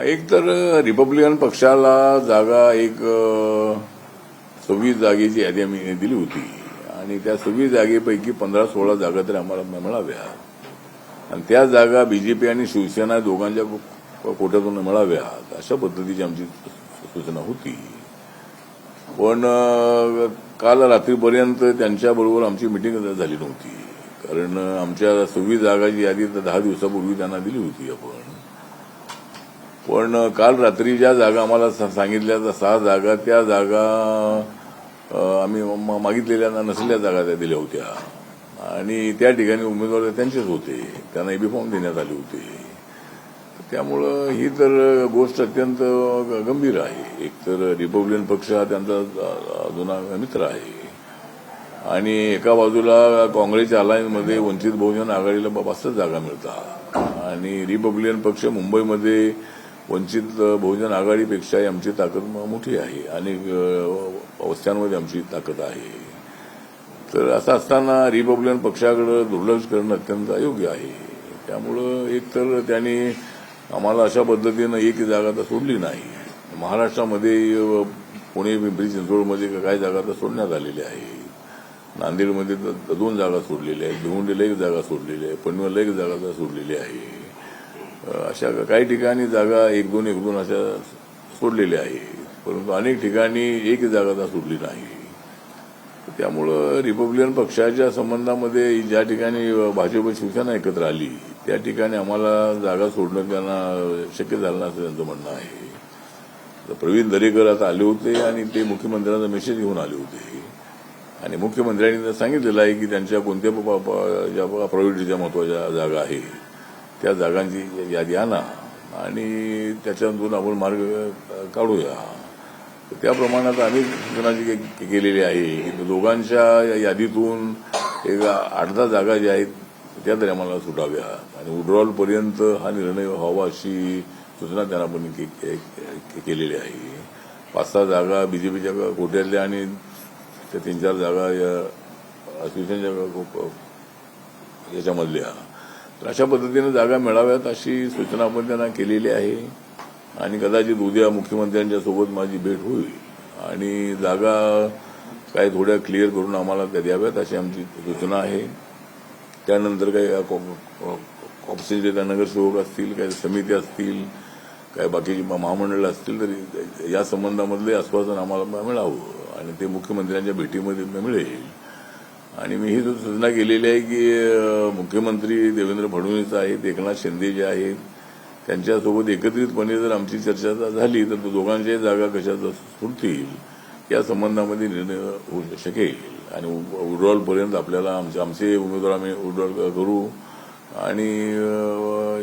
एक तर रिपब्लिकन पक्षाला जागा एक 26 जागेची यादी आम्ही दिली होती आणि त्या 26 जागेपैकी 15-16 जागा तर आम्हाला मिळाव्या आणि त्या जागा बीजेपी आणि शिवसेना दोघांच्या कोट्यातून मिळाव्यात अशा पद्धतीची आमची सूचना होती. पण काल रात्रीपर्यंत त्यांच्याबरोबर आमची मिटिंग झाली नव्हती, कारण आमच्या 26 जागाची यादी 10 दिवसापूर्वी त्यांना दिली होती आपण. पण काल रात्री ज्या जागा आम्हाला सांगितल्या त्या 6 जागा त्या जागा आम्ही मागितलेल्या नसलेल्या जागा त्या दिल्या होत्या आणि त्या ठिकाणी उमेदवार त्यांचेच होते, त्यांना एबी फॉर्म देण्यात आले होते. त्यामुळं ही तर गोष्ट अत्यंत गंभीर आहे. एक तर रिपब्लिकन पक्ष हा त्यांचा जुना मित्र आहे आणि एका बाजूला काँग्रेसच्या अलायन्समध्ये वंचित बहुजन आघाडीला 62 जागा मिळतात आणि रिपब्लिकन पक्ष मुंबईमध्ये वंचित बहुजन आघाडीपेक्षाही आमची ताकद मोठी आहे आणि अवस्थांमध्ये आमची ताकद आहे. तर असं असताना रिपब्लिकन पक्षाकडे दुर्लक्ष करणं अत्यंत अयोग्य आहे. त्यामुळं एक तर त्यांनी आम्हाला अशा पद्धतीनं एक जागा तर सोडली नाही. महाराष्ट्रामध्ये पुणे पिंपरी चिंचवडमध्ये काही जागा तर सोडण्यात आलेल्या आहे. नांदेडमध्ये 2 जागा सोडलेल्या आहेत, भिवंडीला 1 जागा सोडलेली आहे, पनवेलला 1 जागा तर सोडलेली आहे. अशा काही ठिकाणी जागा 1-2 अशा सोडलेल्या आहे, परंतु अनेक ठिकाणी 1 जागा तर सोडली नाही. त्यामुळं रिपब्लिकन पक्षाच्या संबंधामध्ये ज्या ठिकाणी भाजप शिवसेना एकत्र आली त्या ठिकाणी आम्हाला जागा सोडणं त्यांना शक्य झालं नसं त्यांचं म्हणणं आहे. तर प्रवीण दरेकर आता आले होते आणि ते मुख्यमंत्र्यांचा मेसेज घेऊन आले होते आणि मुख्यमंत्र्यांनी सांगितलेलं आहे की त्यांच्या कोणत्या ज्या प्रायोरिटीच्या महत्वाच्या जागा आहेत त्या जागांची यादी आणा आणि त्याच्यातून आपण मार्ग काढूया. त्या प्रमाणात आम्ही सूचना केलेली आहे की दोघांच्या यादीतून एक 8-10 जागा ज्या आहेत त्या तरी आम्हाला सुटाव्या आणि विड्रॉलपर्यंत हा निर्णय व्हावा अशी सूचना त्यांना पण केलेली आहे. 5-6 जागा बीजेपीच्या कोट्यातल्या आणि त्या 3-4 जागा या शिवसेनेच्या याच्यामधल्या. तर अशा पद्धतीने जागा मिळाव्यात अशी सूचना आपण त्यांना केलेली आहे आणि कदाचित उद्या मुख्यमंत्र्यांच्या सोबत माझी भेट होईल आणि जागा काही थोड्या क्लिअर करून आम्हाला त्या द्याव्यात अशी आमची सूचना आहे. त्यानंतर काही ऑफिसचे नगरसेवक असतील, काही समिती असतील, काही बाकीची महामंडळ असतील तरी या संबंधामधले आश्वासन आम्हाला मिळावं आणि ते मुख्यमंत्र्यांच्या भेटीमध्ये मिळेल. आणि मी ही सूचना केलेली आहे की मुख्यमंत्री देवेंद्र फडणवीस आहेत, एकनाथ शिंदे जे आहेत त्यांच्यासोबत एकत्रितपणे जर आमची चर्चा झाली तर दोघांच्याही जागा कशा सुटतील या संबंधामध्ये निर्णय होऊ शकेल आणि विड्रॉलपर्यंत आपल्याला आमचे उमेदवार आम्ही विड्रॉल करू आणि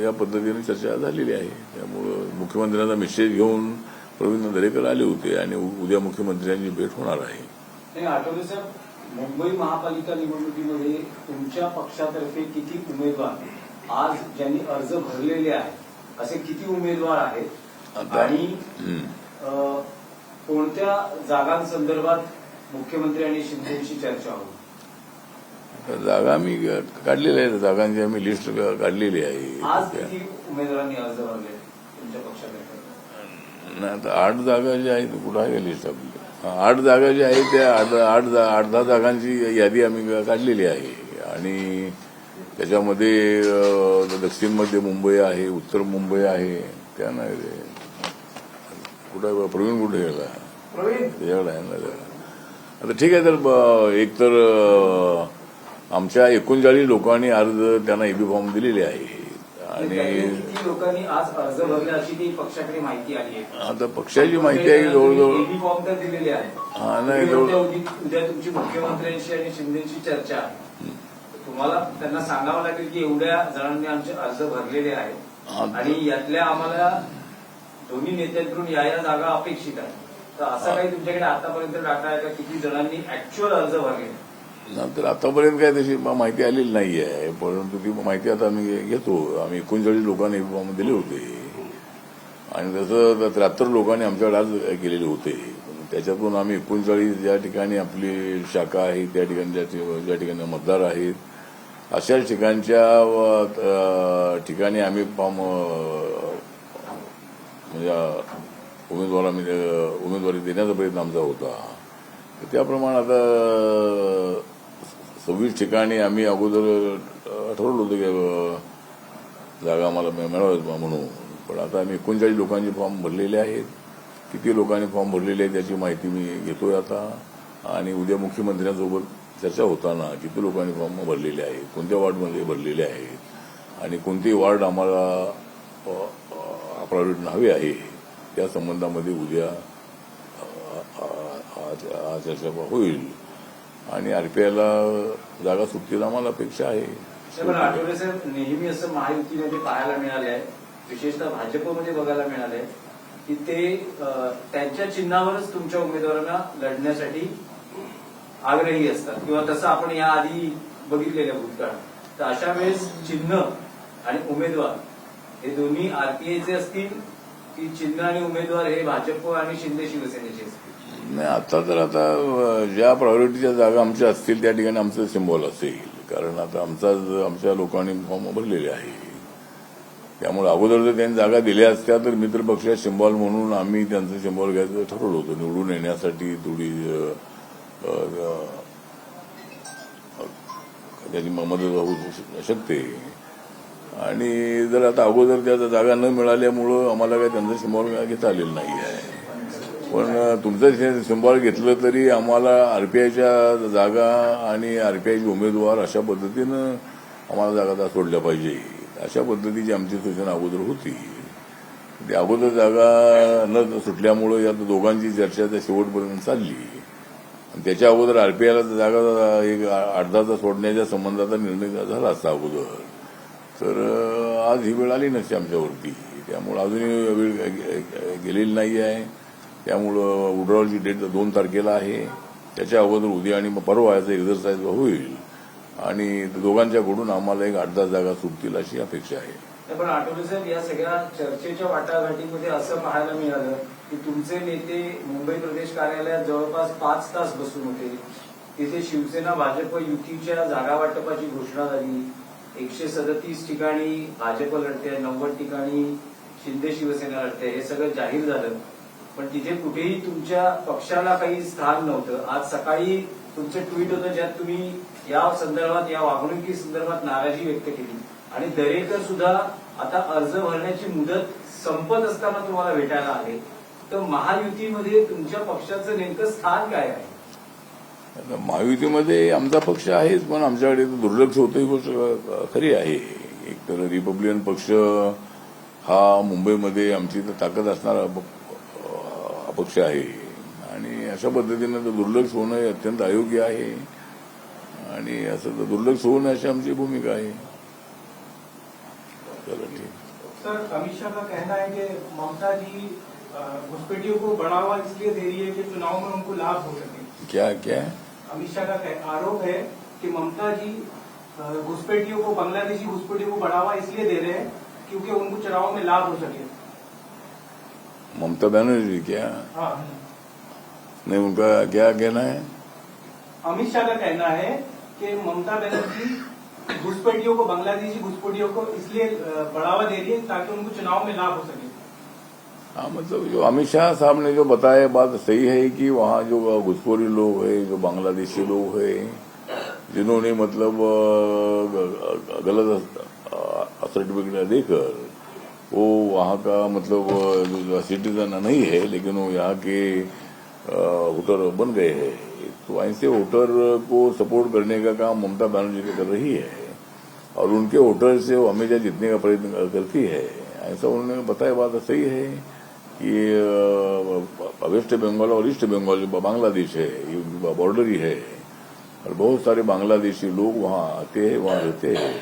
या पद्धतीने चर्चा झालेली आहे. त्यामुळं मुख्यमंत्र्यांचा मेसेज घेऊन प्रवीण दरेकर आले होते आणि उद्या मुख्यमंत्र्यांची भेट होणार आहे. आठवले साहेब, मुंबई महापालिका निवडणुकीमध्ये तुमच्या पक्षातर्फे किती उमेदवार आज ज्यांनी अर्ज भरलेले आहेत असे किती उमेदवार आहेत आणि कोणत्या जागांसंदर्भात मुख्यमंत्री आणि शिंदेची चर्चा होईल? जागा आम्ही काढलेल्या आहेत, जागांची आम्ही लिस्ट काढलेली आहे. आज किती उमेदवारांनी अर्ज भरले तुमच्या पक्षातर्फे? नाही, आता 8 जागा ज्या आहेत कुठं आहे लिस्ट आपली? 8 जागा ज्या आहेत त्या 8-10 जागांची यादी आम्ही काढलेली आहे आणि त्याच्यामध्ये दक्षिण मध्य मुंबई आहे, उत्तर मुंबई आहे, त्या नाही कुठं प्रवीण कुठे गेला त्याच्याकडे आहे ना. आता ठीक आहे, तर एक तर आमच्या 39 लोकांनी अर्ज त्यांना एबी फॉर्म दिलेले आहे आणि लोकांनी आज अर्ज भरले अशी पक्षाकडे माहिती आली आहे. आता पक्षाची माहिती आहे की जवळजवळ एबी फॉर्म तर दिलेले आहे. हा नाही, उद्या तुमची मुख्यमंत्र्यांशी आणि शिंदेची चर्चा आहे. तुम्हाला त्यांना सांगावं लागेल की एवढ्या जणांनी आमचे अर्ज भरलेले आहेत आणि यातल्या आम्हाला दोन्ही नेत्यांकडून या जागा अपेक्षित आहे. तर असं काही तुमच्याकडे आतापर्यंत डाटा आहे का किती जणांनी ऍक्च्युअल अर्ज भरले? तर आतापर्यंत काय तशी माहिती आलेली नाही आहे, परंतु ती माहिती आता आम्ही घेतो. आम्ही 39 लोकांनी फॉर्म दिले होते आणि तसं 73 लोकांनी आमच्याकडे अर्ज केलेले होते. त्याच्यातून आम्ही 39 ज्या ठिकाणी आपली शाखा आहे त्या ठिकाणी ज्या ठिकाणी मतदार आहेत अशाच ठिकाणी आम्ही फॉर्म म्हणजे उमेदवारी देण्याचा प्रयत्न आमचा होता. तर त्याप्रमाणे आता 26 ठिकाणी आम्ही अगोदर ठरवलं होतं की जागा आम्हाला मिळाव्यात म्हणून. पण आता आम्ही 39 लोकांचे फॉर्म भरलेले आहेत. किती लोकांनी फॉर्म भरलेले आहेत त्याची माहिती मी घेतोय आता. आणि उद्या मुख्यमंत्र्यांसोबत चर्चा होताना किती लोकांनी फॉर्म भरलेले आहेत, कोणत्या वॉर्डमध्ये भरलेले आहेत आणि कोणती वॉर्ड आम्हाला प्रायोरिटी हवी आहे त्या संबंधामध्ये उद्या चर्चा होईल. आणि आरपीआयला जागा सुटतील आम्हाला अपेक्षा आहे. पण आठवले साहेब, नेहमी असं महायुतीमध्ये पाहायला मिळालं आहे, विशेषतः भाजपमध्ये बघायला मिळालंय की ते त्यांच्या चिन्हावरच तुमच्या उमेदवारांना लढण्यासाठी आग्रही असतात, किंवा तसं आपण याआधी बघितलेल्या भूतकाळात. तर अशा वेळेस चिन्ह आणि उमेदवार हे दोन्ही आरपीआयचे असतील की चिन्ह आणि उमेदवार हे भाजप आणि शिंदे शिवसेनेचे असतील? नाही, आता ज्या प्रायोरिटीच्या जागा आमच्या असतील त्या ठिकाणी आमचं सिम्बॉल असेल. कारण आता आमच्या लोकांनी फॉर्म भरलेले आहे. त्यामुळे अगोदर जर त्यांनी जागा दिल्या असत्या तर मित्रपक्षात सिम्बॉल म्हणून आम्ही त्यांचं सिम्बॉल घ्यायचं ठरवलं होतं. निवडून येण्यासाठी थोडी त्याची मदत होऊ शकते. आणि जर आता अगोदर त्या जागा न मिळाल्यामुळं आम्हाला काही त्यांचं सिम्बॉल घेता आलेलं नाही आहे. पण तुमचं सिम्बॉल घेतलं तरी आम्हाला आरपीआयच्या जागा आणि आरपीआयचे उमेदवार अशा पद्धतीनं आम्हाला जागा सोडल्या पाहिजे, अशा पद्धतीची आमची सूचना अगोदर होती. ते अगोदर जागा न सुटल्यामुळं या दोघांची चर्चा त्या शेवटपर्यंत चालली. त्याच्या अगोदर आरपीआयला जागा एक 8-10 तास सोडण्याच्या संबंधाचा निर्णय झाला असता अगोदर, तर आज ही वेळ आली नसती आमच्यावरती. त्यामुळं अजूनही वेळ गेलेली नाही आहे. त्यामुळं विड्रॉवलची डेट 2 तारखेला आहे. त्याच्या अगोदर उद्या आणि परवा याचा एक्झरसाईज होईल आणि दोघांच्याकडून आम्हाला एक 8-10 जागा सुटतील अशी अपेक्षा आहे. पण आठवले साहेब, या सगळ्या चर्चेच्या वाटाघाटीमध्ये असं पाहायला मिळालं की तुमचे नेते मुंबई प्रदेश कार्यालयात जवळपास 5 तास बसून होते. तिथे शिवसेना भाजप युतीच्या जागा वाटपाची घोषणा झाली. 137 ठिकाणी भाजप लढते, 90 ठिकाणी शिंदे शिवसेना लढते. हे सगळं जाहीर झालं, पण तिथे कुठेही तुमच्या पक्षाला काही स्थान नव्हतं. आज सकाळी तुमचं ट्विट होतं ज्यात तुम्ही या संदर्भात, या वागणुकी संदर्भात नाराजी व्यक्त केली. आणि दरेकर सुद्धा आता अर्ज भरण्याची मुदत संपत असताना तुम्हाला भेटायला आले. तर महायुतीमध्ये तुमच्या पक्षाचं नेमकं स्थान काय आहे? महायुतीमध्ये आमचा पक्ष आहेच, पण आमच्याकडे दुर्लक्ष होतं ही गोष्ट खरी आहे. एक तर रिपब्लिकन पक्ष हा मुंबईमध्ये आमची ताकद असणारा पक्ष आहे आणि अशा पद्धतीनं दुर्लक्ष होणं हे अत्यंत अयोग्य आहे. आणि असं दुर्लक्ष होऊ नये अशी आमची भूमिका आहे. सर, अमित शाह का कहना है कि ममता जी घुसपैठियों को बढ़ावा इसलिए दे रही है कि चुनाव में उनको लाभ हो सके. क्या अमित शाह का आरोप है कि ममता जी घुसपैठियों को, बांग्लादेशी घुसपैठियों को बढ़ावा इसलिए दे रहे हैं क्योंकि उनको चुनाव में लाभ हो सके. ममता बनर्जी क्या? हाँ, नहीं, उनका क्या कहना है? अमित शाह का कहना है कि ममता बनर्जी घुसपैठियों को, बांग्लादेशी घुसपैठियों को इसलिए बढ़ावा दे रही है ताकि उनको चुनाव में लाभ हो सके. हाँ, मतलब जो अमित शाह साहब ने जो बताया बात सही है कि वहाँ जो घुसखोरी लोग हैं, जो बांग्लादेशी लोग हैं, जिन्होंने मतलब गलत सर्टिफिकेट देकर वो वहाँ का मतलब सिटीजन नहीं है लेकिन वो यहाँ के वोटर बन गए हैं. तो ऐसे वोटर को सपोर्ट करने का काम ममता बनर्जी कर रही है और उनके वोटर से वो हमेशा जीतने का प्रयत्न करती है. ऐसा उन्होंने बताया बात सही है कि वेस्ट बंगाल और ईस्ट बंगाल जो बांग्लादेश है ये बॉर्डर ही है और बहुत सारे बांग्लादेशी लोग वहाँ आते हैं, वहाँ रहते हैं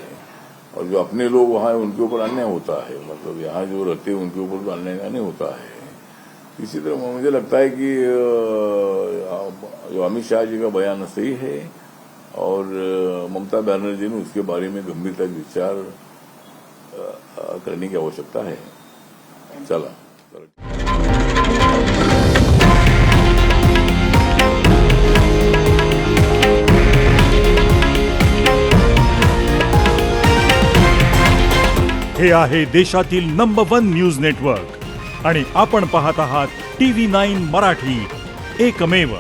और जो अपने लोग वहाँ हैं उनके ऊपर अन्याय होता है. मतलब यहाँ जो रहते हैं उनके ऊपर तो अन्याय नहीं होता है. इसी तरह मुझे लगता है कि जो अमित शाह जी का बयान सही है और ममता बनर्जी ने उसके बारे में गंभीरता विचार करने की आवश्यकता है. चला. हे आहे देशातील नंबर 1 न्यूज नेटवर्क आणि आपण पाहत आहात TV9 मराठी, एकमेव